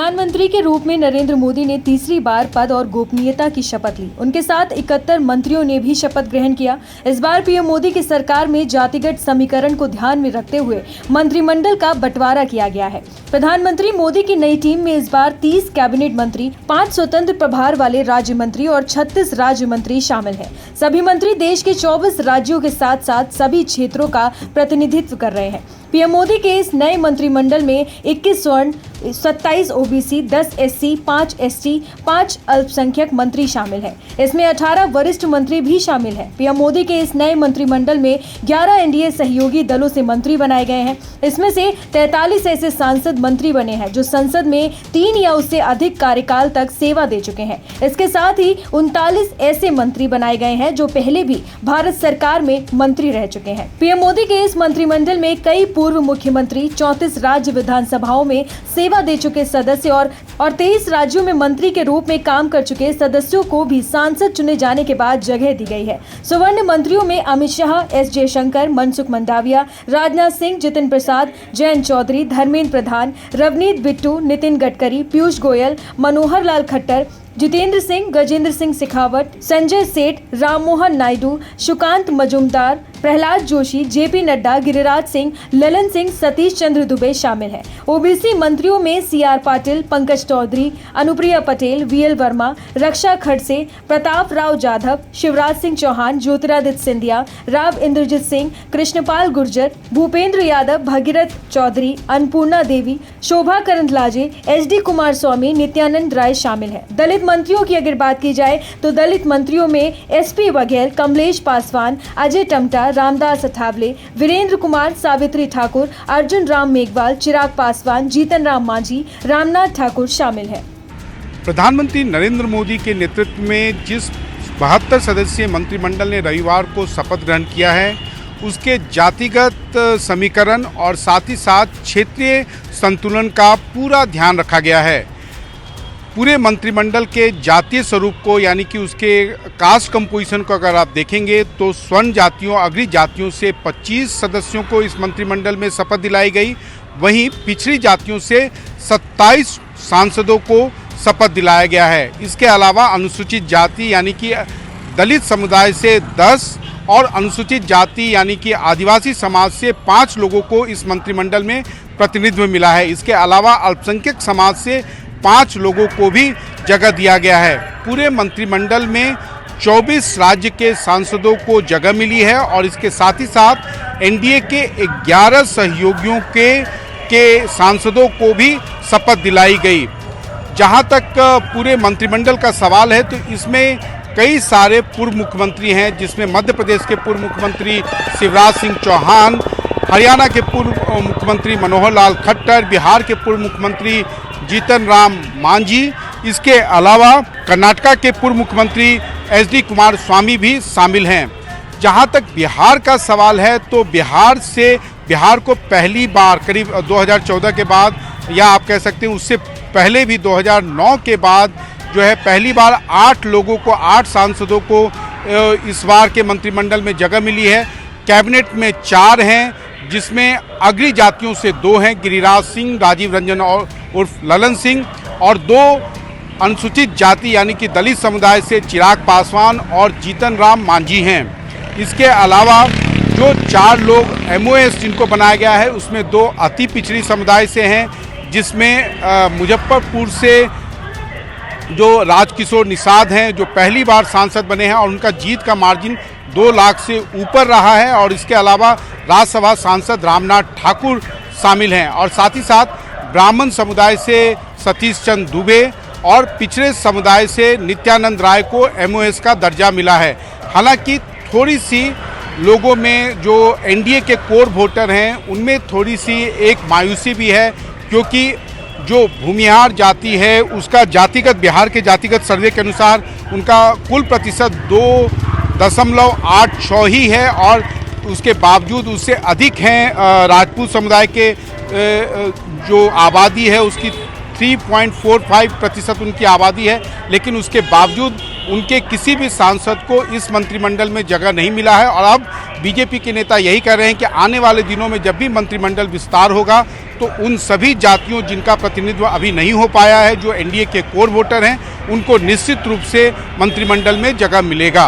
प्रधानमंत्री के रूप में नरेंद्र मोदी ने तीसरी बार पद और गोपनीयता की शपथ ली। उनके साथ 71 मंत्रियों ने भी शपथ ग्रहण किया। इस बार पीएम मोदी की सरकार में जातिगत समीकरण को ध्यान में रखते हुए मंत्रिमंडल का बंटवारा किया गया है। प्रधानमंत्री मोदी की नई टीम में इस बार 30 कैबिनेट मंत्री, 5 स्वतंत्र प्रभार वाले राज्य मंत्री और 36 राज्य मंत्री शामिल हैं। सभी मंत्री देश के 24 राज्यों के साथ साथ सभी क्षेत्रों का प्रतिनिधित्व कर रहे हैं। पीएम मोदी के इस नए मंत्रिमंडल में 21 स्वर्ण, 27 ओबीसी, 10 एससी, 5 एसटी, 5 अल्पसंख्यक मंत्री शामिल हैं। इसमें 18 वरिष्ठ मंत्री भी शामिल हैं। पीएम मोदी के इस नए मंत्रिमंडल में 11 एनडीए सहयोगी दलों से मंत्री बनाए गए हैं। इसमें से 43 ऐसे सांसद मंत्री बने हैं जो संसद में 3 या उससे अधिक कार्यकाल तक सेवा दे चुके हैं। इसके साथ ही 39 ऐसे मंत्री बनाए गए हैं जो पहले भी भारत सरकार में मंत्री रह चुके हैं। पीएम मोदी के इस मंत्रिमंडल में कई पूर्व मुख्यमंत्री, 34 राज्य विधानसभाओं में सेवा दे चुके सदस्य और 23 राज्यों में मंत्री के रूप में काम कर चुके सदस्यों को भी सांसद चुने जाने के बाद जगह दी गई है। स्वर्ण मंत्रियों में अमित शाह, एस जयशंकर, मनसुख मंडाविया, राजनाथ सिंह, जितिन प्रसाद, जयंत चौधरी, धर्मेंद्र प्रधान, रवनीत बिट्टू, नितिन गडकरी, पीयूष गोयल, मनोहर लाल खट्टर, जितेंद्र सिंह, गजेंद्र सिंह शेखावत, संजय सेठ, राममोहन नायडू, सुकांत मजूमदार, प्रहलाद जोशी, जेपी नड्डा, गिरिराज सिंह, ललन सिंह, सतीश चंद्र दुबे शामिल हैं। ओबीसी मंत्रियों में सीआर पाटिल, पंकज चौधरी, अनुप्रिया पटेल, वीएल वर्मा, रक्षा खड़से, प्रताप राव जाधव, शिवराज सिंह चौहान, ज्योतिरादित्य सिंधिया, राव इंद्रजीत सिंह, कृष्णपाल गुर्जर, भूपेंद्र यादव, भगीरथ चौधरी, अन्नपूर्णा देवी, शोभा करंदलाजे, एचडी कुमार स्वामी, नित्यानंद राय शामिल हैं। दलित मंत्रियों की अगर बात की जाए तो दलित मंत्रियों में एसपी बघेल, कमलेश पासवान, अजय टमटा, रामदास अठावले, वीरेंद्र कुमार, सावित्री ठाकुर, अर्जुन राम मेघवाल, चिराग पासवान, जीतन राम मांझी, रामनाथ ठाकुर शामिल हैं। प्रधानमंत्री नरेंद्र मोदी के नेतृत्व में जिस 72 सदस्यीय मंत्रिमंडल ने रविवार को शपथ ग्रहण किया है, उसके जातिगत समीकरण और साथ ही साथ क्षेत्रीय संतुलन का पूरा ध्यान रखा गया है। पूरे मंत्रिमंडल के जातीय स्वरूप को यानी कि उसके कास्ट कंपोजिशन को अगर आप देखेंगे तो स्वर्ण जातियों, अग्रणी जातियों से 25 सदस्यों को इस मंत्रिमंडल में शपथ दिलाई गई। वहीं पिछड़ी जातियों से 27 सांसदों को शपथ दिलाया गया है। इसके अलावा अनुसूचित जाति यानी कि दलित समुदाय से 10 और अनुसूचित जाति यानी कि आदिवासी समाज से 5 लोगों को इस मंत्रिमंडल में प्रतिनिधित्व मिला है। इसके अलावा अल्पसंख्यक समाज से 5 लोगों को भी जगह दिया गया है। पूरे मंत्रिमंडल में 24 राज्य के सांसदों को जगह मिली है और इसके साथ ही साथ एनडीए के 11 सहयोगियों के सांसदों को भी शपथ दिलाई गई। जहां तक पूरे मंत्रिमंडल का सवाल है तो इसमें कई सारे पूर्व मुख्यमंत्री हैं, जिसमें मध्य प्रदेश के पूर्व मुख्यमंत्री शिवराज सिंह चौहान, हरियाणा के पूर्व मुख्यमंत्री मनोहर लाल खट्टर, बिहार के पूर्व मुख्यमंत्री जीतन राम मांझी, इसके अलावा कर्नाटका के पूर्व मुख्यमंत्री एचडी कुमार स्वामी भी शामिल हैं। जहां तक बिहार का सवाल है तो बिहार को पहली बार करीब 2014 के बाद या आप कह सकते हैं उससे पहले भी 2009 के बाद जो है पहली बार 8 लोगों को, 8 सांसदों को इस बार के मंत्रिमंडल में जगह मिली है। कैबिनेट में 4 हैं, जिसमें अग्रणी जातियों से 2 हैं, गिरिराज सिंह, राजीव रंजन और उर्फ ललन सिंह, और 2 अनुसूचित जाति यानी कि दलित समुदाय से चिराग पासवान और जीतन राम मांझी हैं। इसके अलावा जो 4 लोग एमओएस जिनको बनाया गया है उसमें 2 अति पिछड़ी समुदाय से हैं, जिसमें मुजफ्फरपुर से जो राजकिशोर निषाद हैं जो पहली बार सांसद बने हैं और उनका जीत का मार्जिन 2 लाख से ऊपर रहा है, और इसके अलावा राज्यसभा सांसद रामनाथ ठाकुर शामिल हैं। और साथ ही साथ ब्राह्मण समुदाय से सतीश चंद्र दुबे और पिछड़े समुदाय से नित्यानंद राय को एमओएस का दर्जा मिला है। हालांकि थोड़ी सी लोगों में जो एनडीए के कोर वोटर हैं उनमें थोड़ी सी एक मायूसी भी है, क्योंकि जो भूमिहार जाति है उसका जातिगत, बिहार के जातिगत सर्वे के अनुसार उनका कुल प्रतिशत 2.86 ही है, और उसके बावजूद उससे अधिक हैं राजपूत समुदाय के जो आबादी है उसकी 3.45% उनकी आबादी है, लेकिन उसके बावजूद उनके किसी भी सांसद को इस मंत्रिमंडल में जगह नहीं मिला है। और अब बीजेपी के नेता यही कह रहे हैं कि आने वाले दिनों में जब भी मंत्रिमंडल विस्तार होगा तो उन सभी जातियों जिनका प्रतिनिधित्व अभी नहीं हो पाया है, जो एनडीए के कोर वोटर हैं, उनको निश्चित रूप से मंत्रिमंडल में जगह मिलेगा।